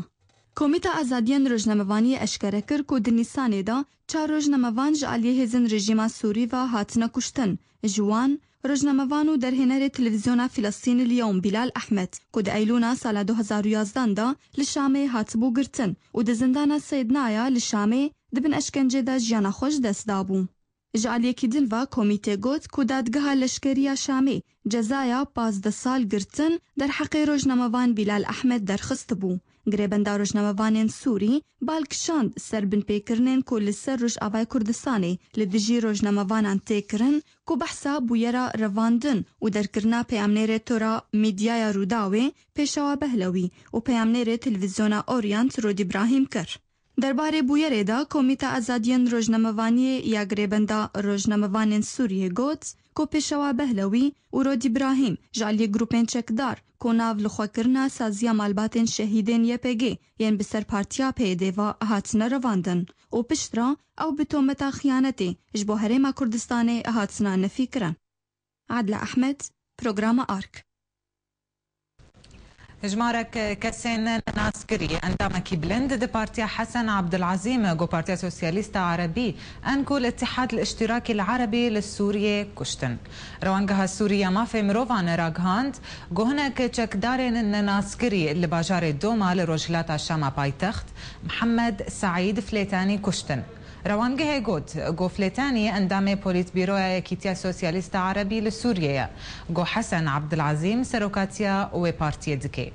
Komîta Azadiyên Rojnamevaniyê eşkere kir ku di Nîsanê da 4 rojnamevan ji aliyê hêzên rejîma Sûrî ve hatine kuştin. Ji wan rojnamevan û derhênerê televîzyona Filistînî Lyawm Bilal Ahmed ku di Eylûna sala 2011 da li Şamê hatibû girtin û di zindana Seydnaya li Şamê dibin eşkencê de jiyana xwe ji dest dabû. Ji aliyekî din ve komîtê got ku dadgeha leşkeriya Şamê cezaya 15 sal girtin derheqê rojnamevan Bilal Ahmed derxist bû. Girêbenda rojnamevanên Sûrî balkişand ser binpêkirinên ku li ser Rojavayê Kurdistanê li dijî rojnamevanan tê kirin ku behsa bûyera revandin û derkirina peyamnêrê tora mîdyaya Rûdawê Pêşawa Behlewî û peyamnêrê televîzyona Orient Rod İbrahîm kir. Derbarê bûyerê da Komîta Azadiyên Rojnamevaniyê ya girêbenda rojnamevanên Sûriyê got ku Pêşawa Behlewî û Rod İbrahîm ji aliyê grûpên çekdar ku nav li xwekirina saziya malbatên şehîdên YPG yên bi ser Partiya pêdêva hatine revandin û piştre ew bi tometa xiyanetê ji bo Herêma Kurdistanê hatine nefîkirin. Adla Ahmed, Programa Ark. جمارك كسين ناسكري عندما كيبلند دي بارتيا حسن عبد العظيم جو بارتيا سوسياليستا عربي انكو الاتحاد الاشتراكي العربي للسورية كشتن روانجها السورية ما في مروفان راغهاند جو هناك تشك دارين ناسكري اللي باجار دوما لروجلات الشام بايتخت محمد سعيد فليتاني كشتن روانجه جوت جو فليتاني اندامي بوليت بيرو كيتيا سوسياليستا عربي لسوريا جو حسن عبد العظيم سروكاتيا و بارتي دكي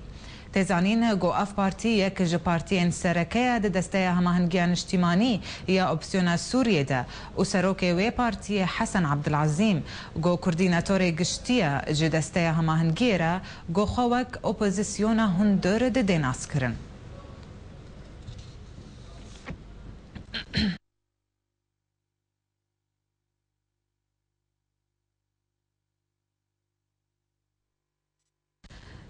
تزانين جو اف بارتي يك جو بارتيين سركيا دستيا هماهنجيان اجتماعي يا اوبسيونا سوريا دا وسروكي و بارتي حسن عبد العظيم جو كورديناتوري قشتيا جدستيا هماهنجيرا جو خوك اوبوزيسيونا هندور ديناسكرن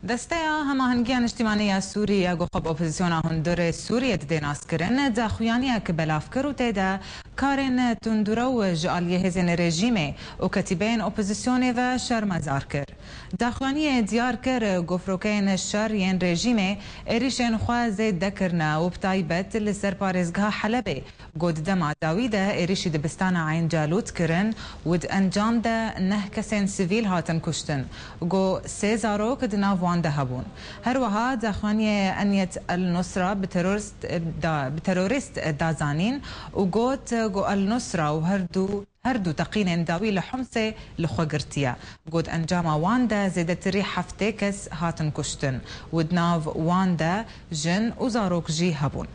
دستيا هماهنگیان اجتماعی سوریه گو خب اپوزیسیون هندور سوریه دیناس کرن دا خویانیه که بلافکر و تیدا کارن تندرو جعالیه هزین رژیمه و کتیبین اپوزیسیون و شرمزار کر دا خویانیه دیار کر گفروکین شر ین رژیمه ایریشن خوازه دکرنا و بتایبت لسر پارزگاه حلبه گود دما داویده ایریشی دبستان عین جالوت کرن ود انجام ده نه کسین سیویل هاتن کشتن گو سیزارو که دناو هبون هروها داخوانية أنيت النصرة بتروريست دازانين وقوت جو النصرة وهردو تقين داوي لحمسة لخوغرتيا قود أنجاما واندا زيدت ريح حفتيكس هاتن كشتن ودناف واندا جن وزاروك جي هبون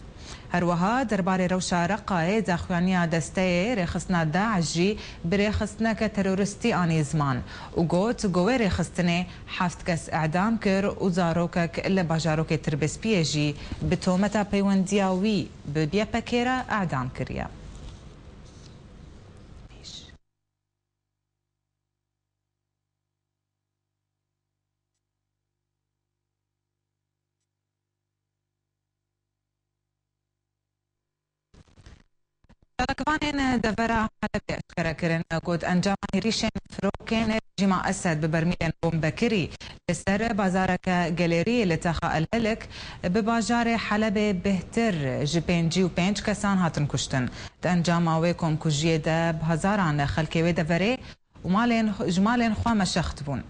هروها درباري روشا رقاي داخوانيا دستي ريخصنا داعجي بريخصنا كترورستي آني زمان وقوت قوي ريخصتني حافت كس اعدام كر وزاروكك اللي باجاروك تربس بيجي بتومتا بيوندياوي ببيا بكيرا اعدام كريا كمان دفرا حلب أشكرا كرن قد أنجام ريشن فروكين جمع أسد ببرميل بومبكري لسر بازارك جاليري لتخا الهلك بباجار حلب بهتر جبين جي وبينج كسان هاتن كشتن أنجام ويكم كجيدة بهزاران خلكي ودفري ومالين جمالين خوام شختبون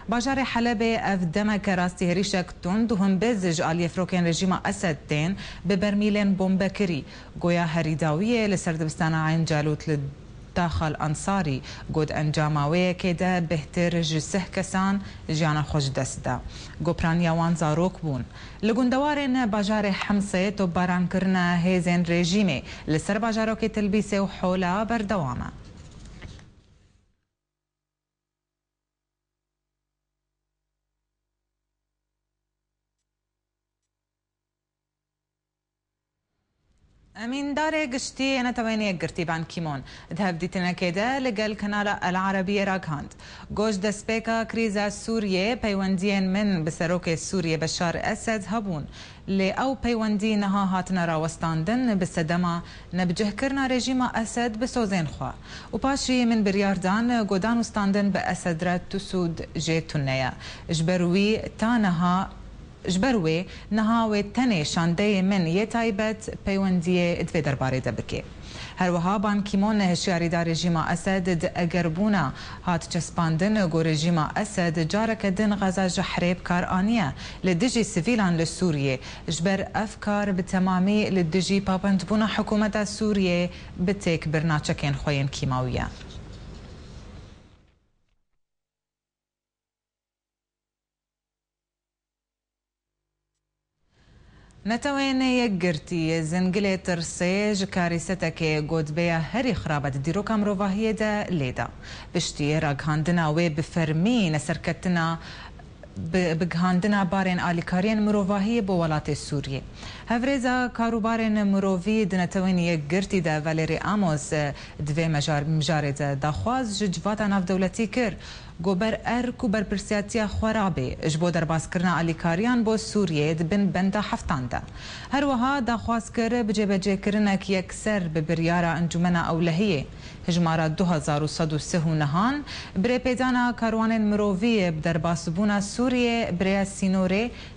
باجار حلب اف دمك راستي هريشك تند وهم بزج على فروكين رجيم اسد تين ببرميلين بومبكري قويا هريداويه لسردبستان عين جالوت للداخل انصاري قد انجاماويه كده بهتر جسه كسان جانا خوش دسدا قبرانيا وان زاروك بون لقندوارن باجار حمصه توباران كرنا هيزن رجيمي لسر باجاروك تلبيسه وحولا بردوامه أمين داري قشتي أنا تويني قرتي بان كيمون ذهب ديتنا كده لقى القناة العربية راكهاند جوش دسبيكا كريزا سوريا بيوندين من بسروكي سوريا بشار أسد هبون لأو بيوندي نها هاتنا راوستاندن بسدما نبجه كرنا رجيم أسد بسوزين خوا وباشي من برياردان قودان وستاندن بأسد رات تسود جيتونيا جبروي تانها جبروي نهاوي تني شاندي من يتايبت بيوندية ادفي درباري دبكي هروها بان كيمون هشياري دا رجيما أسد أقربونا هات جسباندن غو رجيما أسد جارك دن غزا جحريب كارانية لدجي سيفيلان للسورية جبر أفكار بتمامي لدجي بابندبونا حكومة السورية بتيك برناتشكين خوين كيماوية نتوين يقرتي زنقلي ترسيج كارثتك قد بيا هري خرابة ديرو كامروفا هي دا ليدا بشتي راقهاندنا وبفرمي نسركتنا بگهاندنا بارن آلیکارین مروواهی بولات سوریه. هفرزا کاروبارن مرووی دنتوین یک گرتی دا والری آموز دوی مجارد داخواز جواتا ناف دولتی کر گوبر ارک و برپرسیاتیا خرابه جبو درباس کرنا آلیکاریان بو سوریه دبن بندا هفتاندا هر وها داخواست کر بجبجه کرنا که یکسر به بریارا انجمن اولهیه هجمارا 2103 نهان بری پیدانا کاروان مرووی بدرباس بونا سوریه بری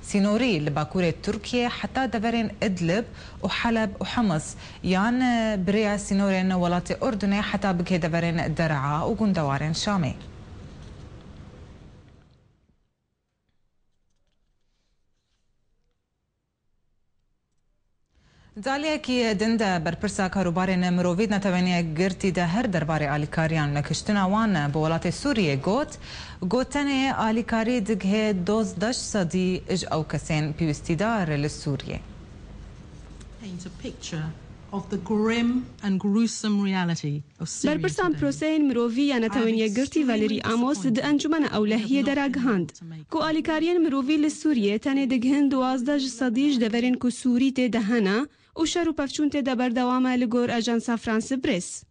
سینوری لباکور ترکیه حتی دورین ادلب و حلب و حمص یان بری سینورین ولات اردنه حتی بکه دورین درعا و گندوارین شامه دالیا کی دنده برپرسا کاروبارین مرووید نتوانیه گرتی ده هر درباره آلیکاریان نکشتنا وان بولات سوریه گوتنه آلیکاری دگه 12% اج او کسین پیوستیدار لسوریه. برپرسان پروسین مرووی یا نتوانیه گرتی والری آموس ده انجمن اولهیه دراغهاند کو آلیکارین مرووی لسوریه تنه دگهن 12% دورین کو سوری ته دهنا و شرو پفچون ته دبردوامه لگور اجانسا فرانس برس.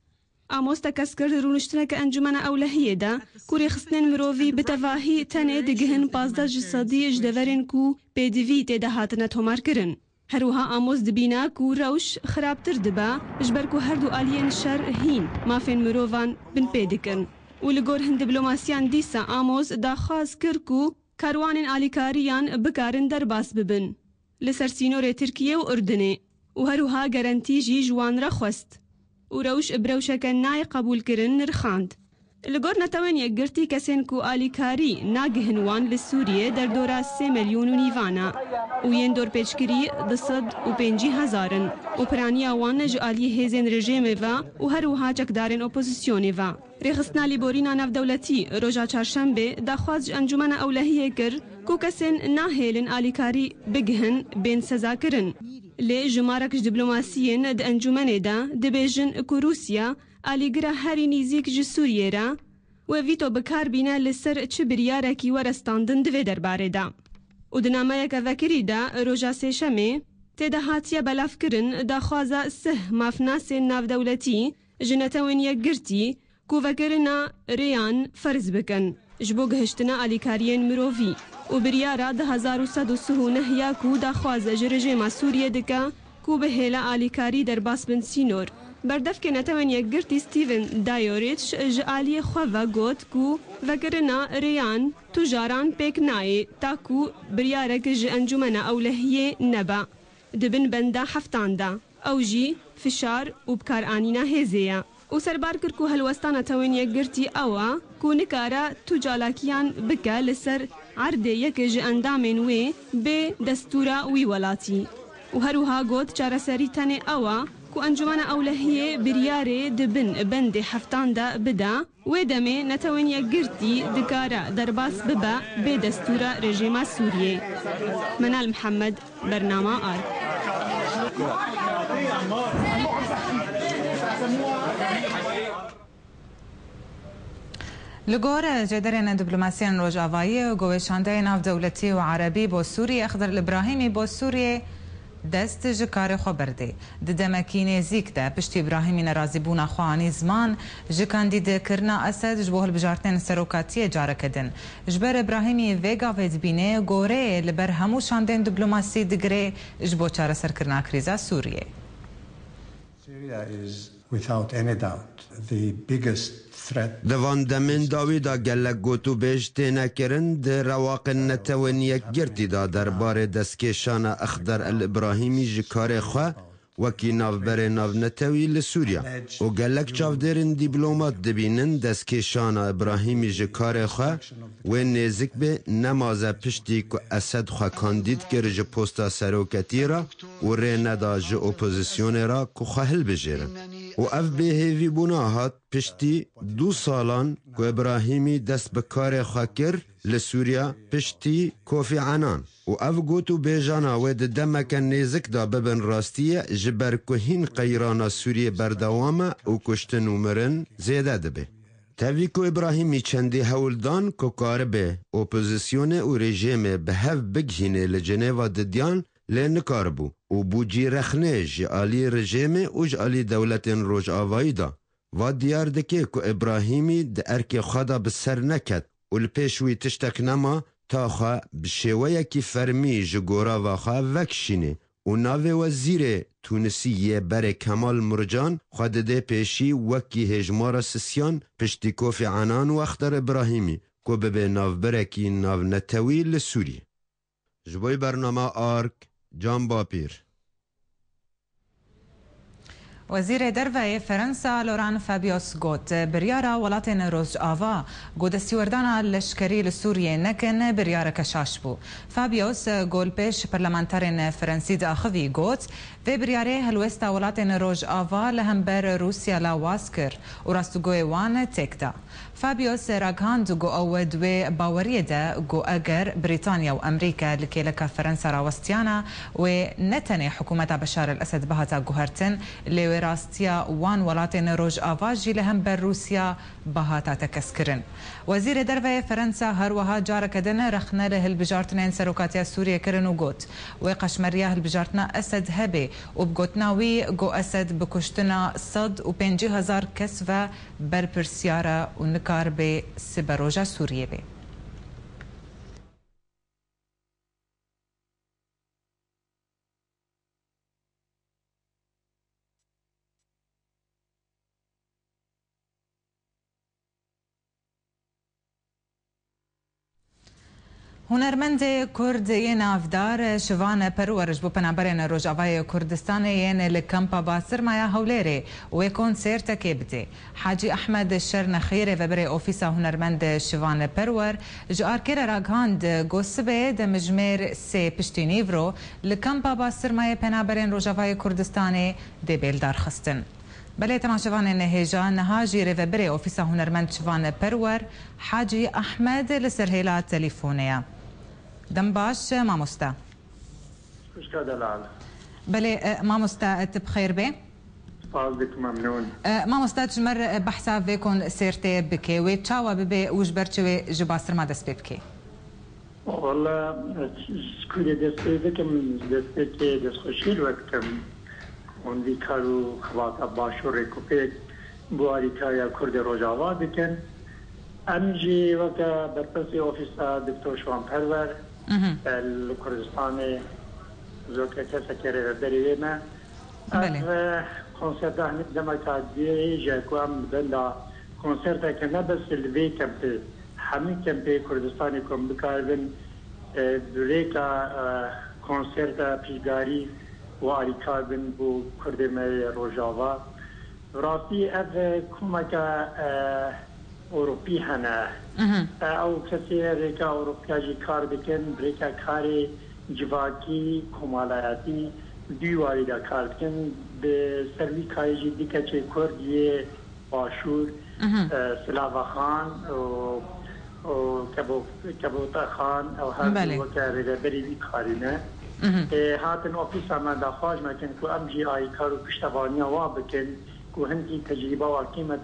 آموز تکس کرد رونشتنه که انجمن اولهیه دا کوری خستنین مرووی بتواهی تنه دگهن 15% دورین کو پیدوی ته دهاتنه تومار کرن. هروها آموز دبینا کو روش خرابتر دبا اجبر کو هر دو آلین شر هین مافین مرووان بن پیدکن. و لگور هن دیپلوماسیان دیسا آموز داخواز کر کو کاروانین آلیکاریان بکارن در باس ببن. لسر سینور ترکیه و اردنه و هروها گارانتی جی جوان را خواست. و روش بروشکن نای قبول کرن نرخاند. لگور نتوان یک گرتی کسین کو آلیکاری ناگهنوان لسوریه در دورا 3 میلیون و نیوانا و ین دور پیچکری 250,000 و پرانی آوان جالی هزین رژیم و هروها چکدارن اپوزیسیون و رخصنا لیبورینا نف دولتی روژا چهارشنبه داخواز انجمن اولهیه کر کو کسین ناهیلن آلیکاری بگهن بین سزا کرن. لی جمارکش دیپلوماسیین د انجمن دا دبیجن کو روسیا آلیگرا هری نیزیک جی سوریه را و ویتو بکار بینا لسر چه بریاره کی ورستاندن دوی درباره دا. و دنامه که وکری دا روژا سیشمه تیده هاتیه بلاف کرن دا خوازا سه مافناس ناف دولتی جنتوین یک گرتی کو وکرنا ریان فرز بکن. جبو گهشتنا آلیکارین مرووی و بریاره ده 1139 یا کو دا خوازا جرجیما سوریه دکا کو به هیلا آلیکاری در باس بن سینور. بردف که نتوان یک گرتی ستیون دایوریچ جعالی خواه گوت کو وگرنا ریان تجاران پیک نای تا کو بریاره که جه انجمن اولهیه نبا دبن بنده هفتانده او جی فشار و بکار آنینا هزیه و سربار کر کو هلوستان نتوان یک گرتی اوا کو نکارا تجالاکیان بکه لسر عرده یک جه اندامن وی به دستورا وی ولاتی و هروها گوت چاره سری تنه اوا کو انجمن اولهیه بریاره دبن بند هفتانده بدا و دمه نتوان یک گرتی دکارا درباس ببا به دستور رژیم سوریه. منال محمد برنامه آر. لگور جدرین دیپلوماسیان روجاوایی و گوشانده ناف دولتی و عربی با سوریه اخضر الابراهیمی با سوریه دست جکار خو برده دمکی نزیک ده پشتی ابراهیمی نرازی بونا خوانی زمان جکاندید کرنا اسد جبوه البجارتن سروکاتی جاره کدن جبر ابراهیمی ویگا وید بینه گوره لبر همو شاندن دیپلوماسی دگره جبو چاره سر کرنا کریزا سوریه. Syria is without any doubt the biggest دوان دمن داوی دا گلک گوتو بیش تینا کرن ده رواقن نتوان یک گرتی دا درباره دستکشان اخضر الابراهیمی جکار خواه وکی نافبر ناف نتوی لسوریا و گلک چافدرین دیپلومات دبینن دستکشان ابراهیمی جکار خواه و نزک به نمازه پشتی که اسد خواه کاندید که جه پوستا سروکتی را و ری ندا جه اپوزیسیون را که خواهل بجیرن و اف به هیوی بونا هات پشتی 2 سالان که ابراهیمی دست بکار خواه کر لسوریا پشتی کوفی عنان و اف گوتو بیجانا و دمک نیزک دا ببن راستیه جبر که هین قیرانا سوریه بردوامه و کشتن و مرن زیده دبه. تاوی که ابراهیمی چندی هولدان که کاربه اپوزیسیون و رژیم به هف بگهینه لجنیوا ددیان لنکار بو و بوجی رخنه جعالی رژیم و جعالی دولت روج آوایی دا و دیار دکه که ابراهیمی ده ارک خدا بسر نکد والپیشوی تشتک نما تاخوا بشویکی فرمی جگورا واخوا وکشینه و ناوی وزیر تونسیه بر کمال مرجان خود ده پیشی وکی هجمار سسیان پشتی کوفی عنان و اختر ابراهیمی که به ناو برکی ناو نتوی لسوری. جبوی برنامه آرک جان باپیر. وزیر دروی فرانسا لوران فابیوس گوت بریارا ولاتین روز آوا گود استیوردانا لشکری لسوریه نکن بریارا کشاش بو. فابیوس گول پیش پرلمانترین فرانسی داخوی گوت و بریاره هلوستا ولاتین روز آوا لهم بر روسیا لاواز کر و راستگوی وان تکدا. فابیوس راگهاند گو او دوی باوریه ده گو اگر بریتانیا و امریکا لکی لکا فرانسا راوستیانا و نتنه حکومت بشار الاسد بهاتا گوهرتن لیوی راستیا وان ولاتین روز آواجی لهم بر روسیا بهاتا تکسکرن. وزیر دروی فرانسا هروها جارکدن رخنه لهالبجارتنین سروکاتیا سوریه کرن و گوت و قشمریا هالبجارتنا اسد هبه و بگوتناوی گو اسد بکشتنا 150,000 کس و بر پرسیاره و نکار به سبروجا سوریه به. هنرمند کرد نافدار شوان پرورش بو پنابرین روجاوای کردستان ین لکمپا با سرمایه هولری و کنسرت کبته حاجی احمد شرنخیر و بر اوفیسا هنرمند شوان پرور جار کر راگاند گوسبه د مجمر سه پشتینیورو لکمپا با سرمایه پنابرین روجاوای کردستان د بیلدار خستن. بله تماشاوان نهجان نهاجی رفبری اوفیسا هنرمند شوان پرور حاجی احمد لسرهیلا تليفونيا دمباش ماموستا بله ماموستا انت بخير به بك ممنون ماموستا تجمر بحثا فيكون سيرتي بكي ويتشاوا ببي وجبرتشوي جباسر ما دس بكي والله سكولي دس بكم دس بكي دس خوشيل وقتم اون کارو خواتا باشور کوپیک بواری کاریا کرد روجاوا بکن امجی وقت برپسی اوفیسا دکتر شوان پرور الکردستان زوکه کسا کره بریوی ما بله کنسرت دهنی دمکادی جاکوام بلا کنسرت که نبس الوی کمپی همین کمپی کردستانی کم بکاربن دوریکا کنسرت پیشگاری و آریکاربن بو کردم روجاوا راستی اف کمکا اوروپی هنه او کسی ریکا اوروپیاجی کار بکن ریکا کاری جواکی کمالایتی دیواری دا کار بکن به سروی کاری دیگه چه کردیه باشور سلاوا خان و کبوتا خان او هر وکر بریوی کاری نه هاتن اوفیس من داخل مکن کو امجی آی کارو پشتوانی وا بکن کو هندی تجربه و قیمت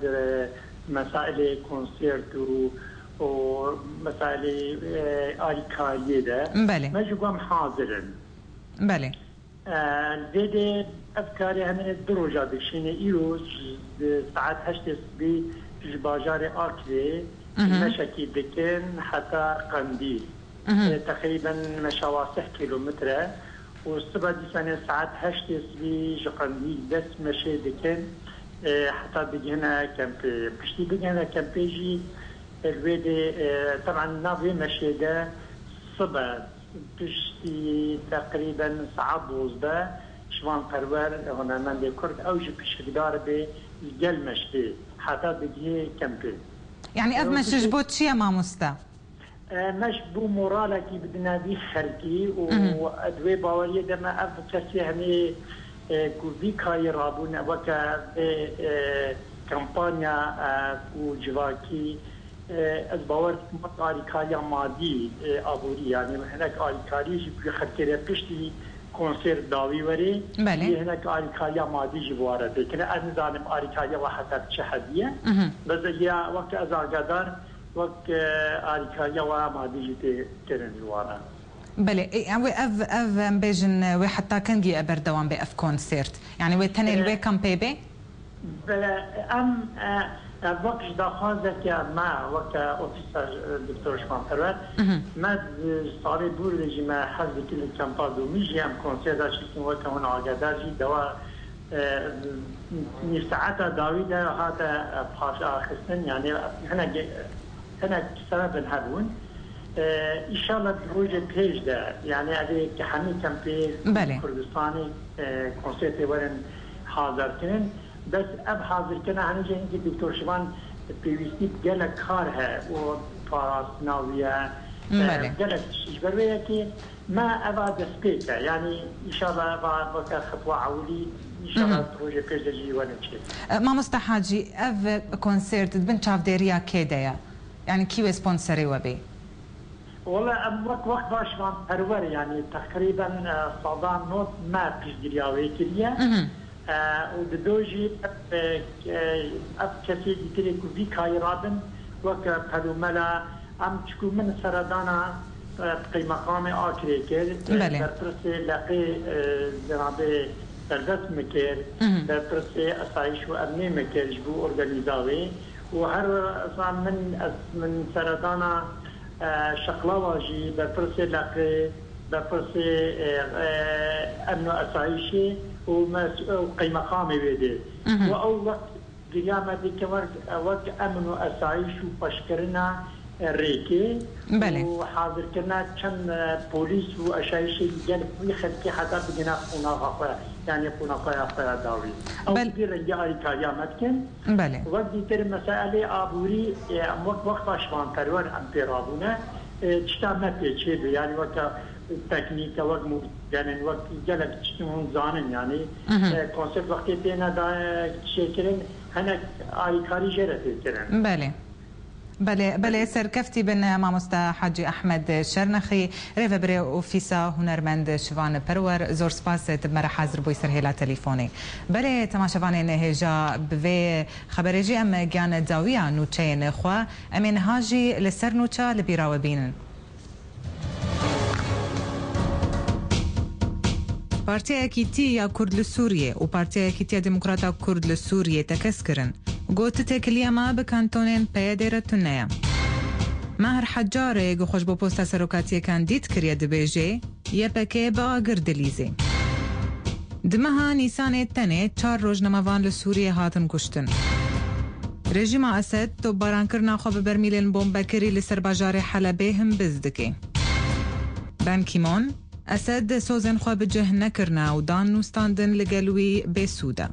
مسائل کنسرت و مسائل آی کاریه ده بله مجبورم حاضرن بله دیده افکاری همه دروجا بشینه ایروز ساعت 8 صبح بازار آکلی مشکی بکن حتی قندیل تقريبا مشاوى 6 كيلومتر والصبح دي سنة ساعات 8 صبي جقندي بس مشي دكن حتى بيجينا كامبي بشتي بيجينا كامبيجي الويدي طبعا نافي مشي ده صبح بشتي تقريبا ساعة بوزده شوان پرور هنا من دي كرد اوجي بشكدار بي الجل مشتي حتى بيجي كامبي يعني اف مش جبوت شيء ما مستا مش بو مورالكي بدنا بي خلقي وادوي باوريه دما اف كسي هني كوفي كاي رابون وكا كامبانيا كو جواكي از باور مقاري كاليا مادي ابوري يعني هناك آلكاري جي خلقي بشتي كونسير داوي وري هناك آلكاريا مادي جواره لكن انا ظالم آلكاريا وحسب شهديه بس هي وقت ازاغدار وقت آلكاريا ومادي جي كرن جواره بله يعني اف بيجن وحتى كان جي ابر دوام باف كونسيرت يعني وتني الوي كامبيبي بلا ام وقت داخوازك ما وقت أوفيس الدكتور شمان فرات ما صاري بور لجمع حزب كل الكامبادو ميجي أم كونسيدا شكل وقت هون عقداجي دواء نفتعتا داويدا هذا بحاجة خسن يعني هنا سبب هبون إن شاء الله بروجة بيج ده يعني هذه كحمي كامبي كردستاني كونسيتي ورن حاضر كنن بس اب حاضر كنا هنجي الدكتور شبان بيوستي قالك كارها وفاراس ناوية قالك شبروية كي ما أبا دسبيتا يعني إن شاء الله أبا خطوة عولي إن شاء الله بروجة بيج جي ونمشي ما مستحاجي أف كونسيرت بن شاف ديريا كيدايا يعني كيو سبونسري وبي والله وقت باش من پرور يعني تقريبا صادان نوت ما پیش گریاوی کریه و دوجی اب کسی دیگری کو وی کایرادن وقت پلوملا ام چکو من سردانا قیمقام آکری کرد در پرس لقی جنابه دردست مکر در پرس اسایش و امنی مکر جبو ارگانیزاوی و هر اصلا من سردانا شقلاواجي بفرس لقي بفرس امن اسايشي وقيمه قامه بيدي واول وقت قيامه ديك وقت امن اسايش وبشكرنا ريكي وحاضر كنا كان بوليس واشايشي جانب يخلكي حتى بجنا قناقه يعني قناقه داوي او دير الجاري كيامتكن وقت دير مسائل ابوري وقت باشوان پرور امبيرابونه تشتامت يجي يعني وقت تكنيك وقت يعني وقت جلك تشتمون زانن يعني كونسيبت وقت بينا دا شكرن هناك ايكاري جرت كرن بله سركفتي بن ماموستا حاجي احمد شرنخي ريفا بري اوفيسا هنرمند شوان پرور زور سپاس تبمر حاضر بوي سرهيلا تليفوني بله تماشاواني نهجا بوي خبرجي ام جان داويا نوچين خوا امين هاجي لسر نوچا لبيراو بينن بارتيا كيتيا كرد لسوريا وبارتيا كيتيا ديمقراطا كرد لسوريا تكسكرن قوتتك اليما بكانتونين بيدير التنية ماهر حجاري خوش بو بوستا سروكاتي كان ديت كريا دبيجي يبكي باقر دليزي دمها نيسان التاني 4 روجنموان لسوريا هاتن كشتن رژیم اسد تو باران کرنا خو برمیلن بمبکری لسر باجار حلبه هم بزدکی بان کیمون اسد سوزن خو بجه نکرنا و دان نوستاندن لگلوی بسودا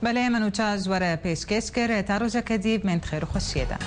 بله منو چاز وره پیشکش کرد تا روزا کدیب من خیر و خوشیده